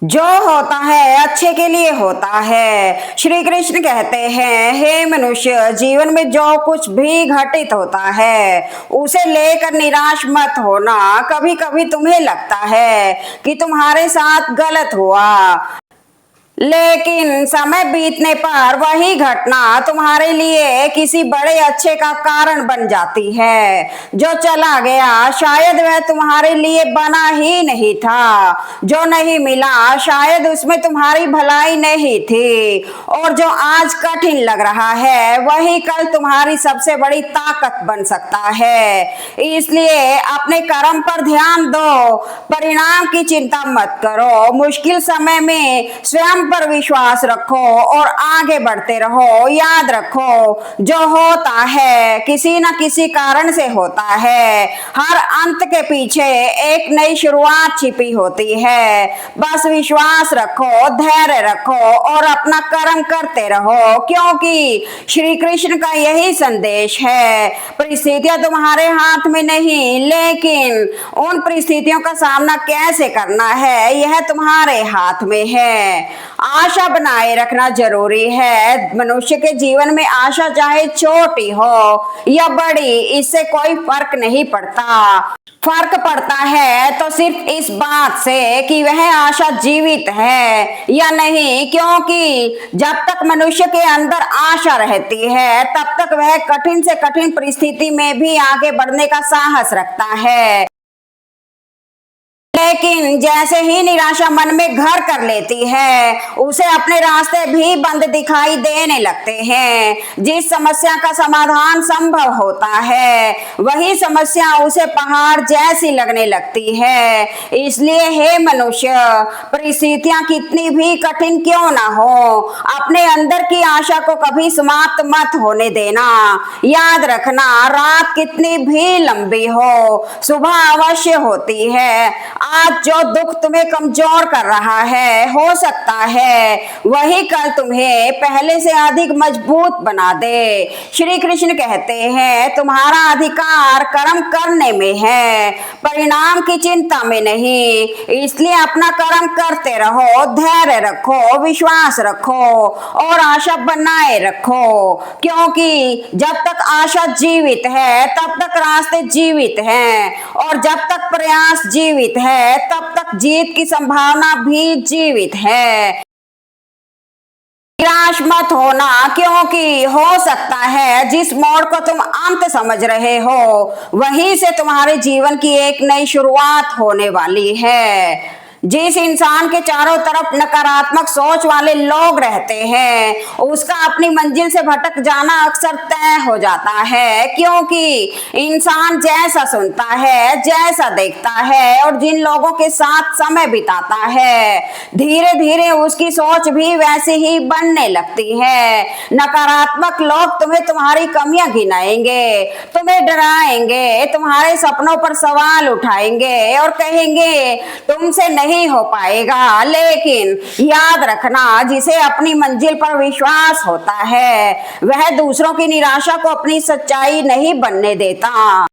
जो होता है अच्छे के लिए होता है। श्री कृष्ण कहते हैं, हे मनुष्य, जीवन में जो कुछ भी घटित होता है उसे लेकर निराश मत होना। कभी कभी तुम्हें लगता है कि तुम्हारे साथ गलत हुआ, लेकिन समय बीतने पर वही घटना तुम्हारे लिए किसी बड़े अच्छे का कारण बन जाती है। जो चला गया शायद वह तुम्हारे लिए बना ही नहीं था, जो नहीं मिला शायद उसमें तुम्हारी भलाई नहीं थी, और जो आज कठिन लग रहा है वही कल तुम्हारी सबसे बड़ी ताकत बन सकता है। इसलिए अपने कर्म पर ध्यान दो, परिणाम की चिंता मत करो। मुश्किल समय में स्वयं पर विश्वास रखो और आगे बढ़ते रहो। याद रखो, जो होता है किसी न किसी कारण से होता है। हर अंत के पीछे एक नई शुरुआत छिपी होती है। बस विश्वास रखो, धैर्य रखो और अपना कर्म करते रहो, क्योंकि श्री कृष्ण का यही संदेश है। परिस्थितियां तुम्हारे हाथ में नहीं, लेकिन उन परिस्थितियों का सामना कैसे करना है यह तुम्हारे हाथ में है। आशा बनाए रखना जरूरी है। मनुष्य के जीवन में आशा चाहे छोटी हो या बड़ी, इससे कोई फर्क नहीं पड़ता। फर्क पड़ता है तो सिर्फ इस बात से कि वह आशा जीवित है या नहीं, क्योंकि जब तक मनुष्य के अंदर आशा रहती है तब तक वह कठिन से कठिन परिस्थिति में भी आगे बढ़ने का साहस रखता है। लेकिन जैसे ही निराशा मन में घर कर लेती है, उसे अपने रास्ते भी बंद दिखाई देने लगते हैं। जिस समस्या का समाधान संभव होता है वही समस्या उसे पहाड़ जैसी लगने लगती है। इसलिए हे मनुष्य, परिस्थितियां कितनी भी कठिन क्यों ना हो, अपने अंदर की आशा को कभी समाप्त मत होने देना। याद रखना, रात कितनी भी लंबी हो, सुबह अवश्य होती है। आज जो दुख तुम्हें कमजोर कर रहा है, हो सकता है वही कल तुम्हें पहले से अधिक मजबूत बना दे। श्री कृष्ण कहते हैं, तुम्हारा अधिकार कर्म करने में है, परिणाम की चिंता में नहीं। इसलिए अपना कर्म करते रहो, धैर्य रखो, विश्वास रखो और आशा बनाए रखो, क्योंकि जब तक आशा जीवित है तब तक रास्ते जीवित हैं, और जब तक प्रयास जीवित है तब तक जीत की संभावना भी जीवित है। निराश मत होना, क्योंकि हो सकता है जिस मोड़ को तुम अंत समझ रहे हो वहीं से तुम्हारे जीवन की एक नई शुरुआत होने वाली है। जिस इंसान के चारों तरफ नकारात्मक सोच वाले लोग रहते हैं उसका अपनी मंजिल से भटक जाना अक्सर तय हो जाता है, क्योंकि इंसान जैसा सुनता है, जैसा देखता है और जिन लोगों के साथ समय बिताता है, धीरे धीरे उसकी सोच भी वैसी ही बनने लगती है। नकारात्मक लोग तुम्हें तुम्हारी कमियां गिनाएंगे, तुम्हें डराएंगे, तुम्हारे सपनों पर सवाल उठाएंगे और कहेंगे तुमसे नहीं हो पाएगा। लेकिन याद रखना, जिसे अपनी मंजिल पर विश्वास होता है वह दूसरों की निराशा को अपनी सच्चाई नहीं बनने देता।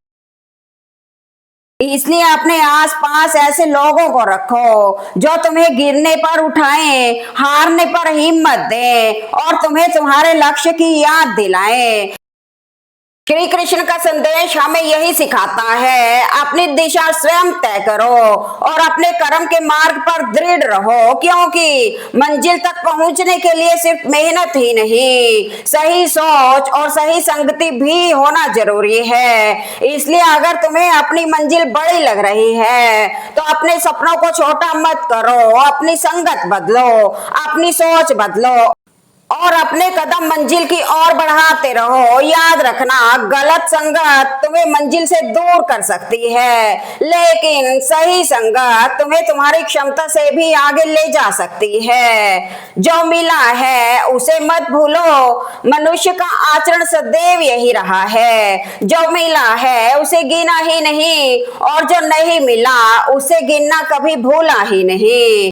इसलिए अपने आसपास ऐसे लोगों को रखो जो तुम्हें गिरने पर उठाएं, हारने पर हिम्मत दें और तुम्हें तुम्हारे लक्ष्य की याद दिलाएं। श्री कृष्ण का संदेश हमें यही सिखाता है, अपनी दिशा स्वयं तय करो और अपने कर्म के मार्ग पर दृढ़ रहो, क्योंकि मंजिल तक पहुंचने के लिए सिर्फ मेहनत ही नहीं, सही सोच और सही संगति भी होना जरूरी है। इसलिए अगर तुम्हें अपनी मंजिल बड़ी लग रही है तो अपने सपनों को छोटा मत करो, अपनी संगत बदलो, अपनी सोच बदलो और अपने कदम मंजिल की ओर बढ़ाते रहो। याद रखना, गलत संगत तुम्हें मंजिल से दूर कर सकती है, लेकिन सही संगत तुम्हें तुम्हारी क्षमता से भी आगे ले जा सकती है। जो मिला है उसे मत भूलो, मनुष्य का आचरण सदैव यही रहा है। जो मिला है उसे गिना ही नहीं और जो नहीं मिला उसे गिनना कभी भूला ही नहीं।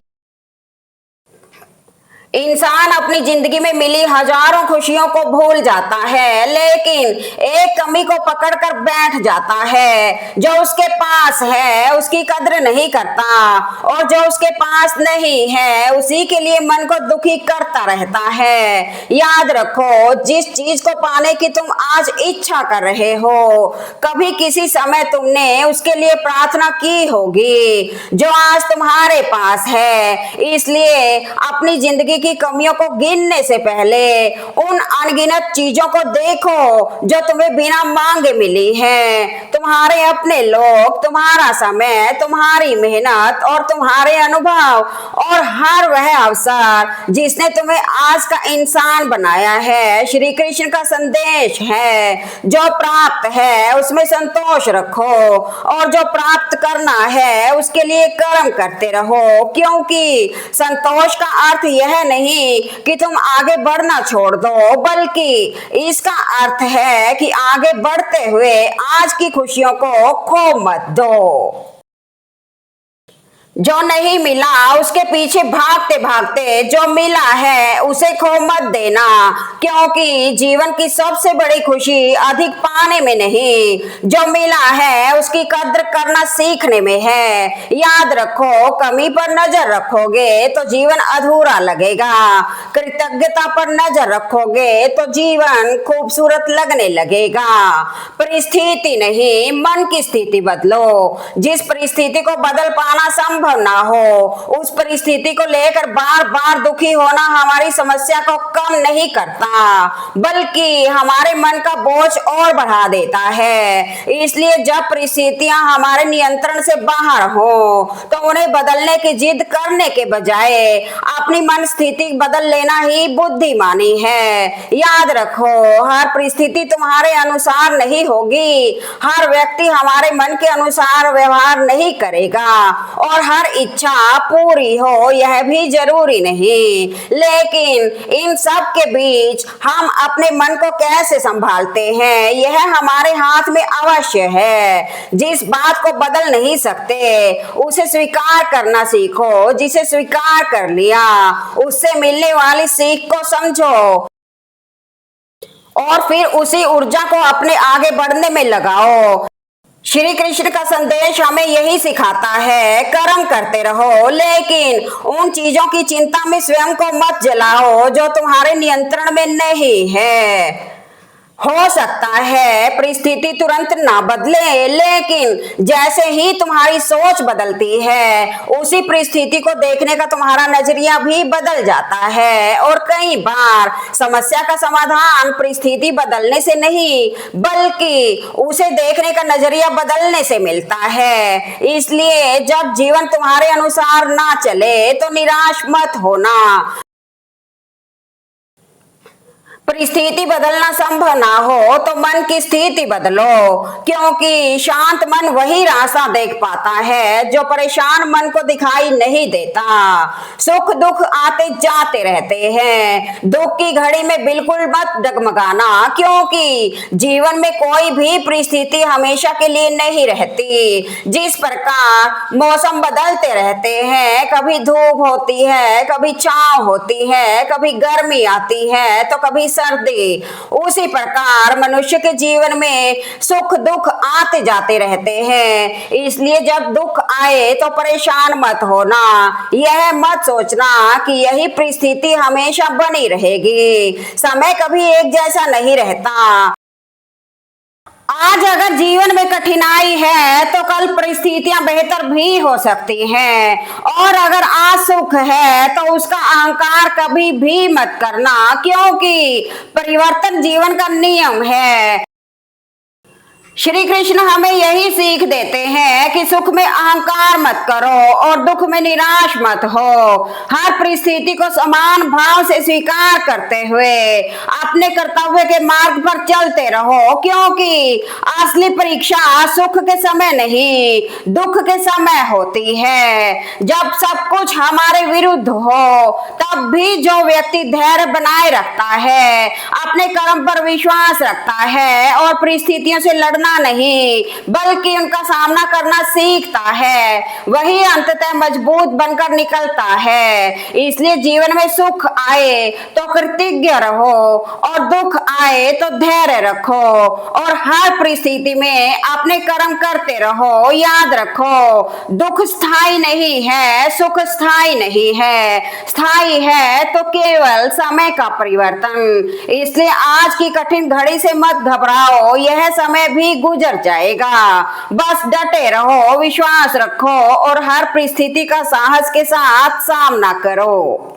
इंसान अपनी जिंदगी में मिली हजारों खुशियों को भूल जाता है, लेकिन एक कमी को पकड़कर बैठ जाता है। जो उसके पास है उसकी कद्र नहीं करता, और जो उसके पास नहीं है उसी के लिए मन को दुखी करता रहता है। याद रखो, जिस चीज को पाने की तुम आज इच्छा कर रहे हो, कभी किसी समय तुमने उसके लिए प्रार्थना की होगी जो आज तुम्हारे पास है। इसलिए अपनी जिंदगी की कमियों को गिनने से पहले उन अनगिनत चीजों को देखो जो तुम्हें बिना मांगे मिली है। तुम्हारे अपने लोग, तुम्हारा समय, तुम्हारी मेहनत और तुम्हारे अनुभव और हर वह अवसर जिसने तुम्हें आज का इंसान बनाया है, श्री कृष्ण का संदेश है। जो प्राप्त है उसमें संतोष रखो, और जो प्राप्त करना है उसके लिए कर्म करते रहो, क्योंकि संतोष का अर्थ यह नहीं कि तुम आगे बढ़ना छोड़ दो, बल्कि इसका अर्थ है कि आगे बढ़ते हुए आज की खुशियों को खो मत दो। जो नहीं मिला उसके पीछे भागते भागते जो मिला है उसे खो मत देना, क्योंकि जीवन की सबसे बड़ी खुशी अधिक पाने में नहीं, जो मिला है उसकी कद्र करना सीखने में है। याद रखो, कमी पर नजर रखोगे तो जीवन अधूरा लगेगा, कृतज्ञता पर नजर रखोगे तो जीवन खूबसूरत लगने लगेगा। परिस्थिति नहीं, मन की स्थिति बदलो। जिस परिस्थिति को बदल पाना संभव ना हो, उस परिस्थिति को लेकर बार बार दुखी होना हमारी समस्या को कम नहीं करता, बल्कि हमारे मन का बोझ और बढ़ा देता है। इसलिए जब परिस्थितियां हमारे नियंत्रण से बाहर हो तो उन्हें बदलने की जिद करने के बजाय अपनी मन स्थिति बदल लेना ही बुद्धिमानी है। याद रखो, हर परिस्थिति तुम्हारे अनुसार नहीं होगी, हर व्यक्ति हमारे मन के अनुसार व्यवहार नहीं करेगा, और हर इच्छा पूरी हो यह भी जरूरी नहीं। लेकिन इन सब के बीच हम अपने मन को कैसे संभालते हैं यह हमारे हाथ में अवश्य है। जिस बात को बदल नहीं सकते उसे स्वीकार करना सीखो, जिसे स्वीकार कर लिया उससे मिलने वाली सीख को समझो और फिर उसी ऊर्जा को अपने आगे बढ़ने में लगाओ। श्री कृष्ण का संदेश हमें यही सिखाता है, कर्म करते रहो, लेकिन उन चीजों की चिंता में स्वयं को मत जलाओ जो तुम्हारे नियंत्रण में नहीं है। हो सकता है परिस्थिति तुरंत ना बदले, लेकिन जैसे ही तुम्हारी सोच बदलती है उसी परिस्थिति को देखने का तुम्हारा नजरिया भी बदल जाता है। और कई बार समस्या का समाधान परिस्थिति बदलने से नहीं, बल्कि उसे देखने का नजरिया बदलने से मिलता है। इसलिए जब जीवन तुम्हारे अनुसार ना चले तो निराश मत होना। परिस्थिति बदलना संभव ना हो तो मन की स्थिति बदलो, क्योंकि शांत मन वही रास्ता देख पाता है जो परेशान मन को दिखाई नहीं देता। सुख दुख आते जाते रहते हैं, दुख की घड़ी में बिल्कुल मत डगमगाना, क्योंकि जीवन में कोई भी परिस्थिति हमेशा के लिए नहीं रहती। जिस प्रकार मौसम बदलते रहते हैं, कभी धूप होती है, कभी छांव होती है, कभी गर्मी आती है तो कभी सर्दी, उसी प्रकार मनुष्य के जीवन में सुख दुख आते जाते रहते हैं। इसलिए जब दुख आए तो परेशान मत होना, यह मत सोचना कि यही परिस्थिति हमेशा बनी रहेगी। समय कभी एक जैसा नहीं रहता। आज अगर जीवन में कठिनाई है तो कल परिस्थितियां बेहतर भी हो सकती हैं, और अगर आज सुख है तो उसका अहंकार कभी भी मत करना, क्योंकि परिवर्तन जीवन का नियम है। श्री कृष्ण हमें यही सीख देते हैं कि सुख में अहंकार मत करो और दुख में निराश मत हो। हर परिस्थिति को समान भाव से स्वीकार करते हुए अपने कर्तव्य के मार्ग पर चलते रहो, क्योंकि असली परीक्षा सुख के समय नहीं, दुख के समय होती है। जब सब कुछ हमारे विरुद्ध हो तब भी जो व्यक्ति धैर्य बनाए रखता है, अपने कर्म पर विश्वास रखता है और परिस्थितियों से लड़ना डरना नहीं बल्कि उनका सामना करना सीखता है, वही अंततः मजबूत बनकर निकलता है। इसलिए जीवन में सुख आए तो कृतज्ञ रहो और दुख आए तो धैर्य रखो और हर परिस्थिति में अपने कर्म करते रहो। याद रखो, दुख स्थायी नहीं है, सुख स्थायी नहीं है, स्थायी है तो केवल समय का परिवर्तन। इसलिए आज की कठिन घड़ी से मत घबराओ, यह समय भी गुजर जाएगा। बस डटे रहो, विश्वास रखो और हर परिस्थिति का साहस के साथ सामना करो।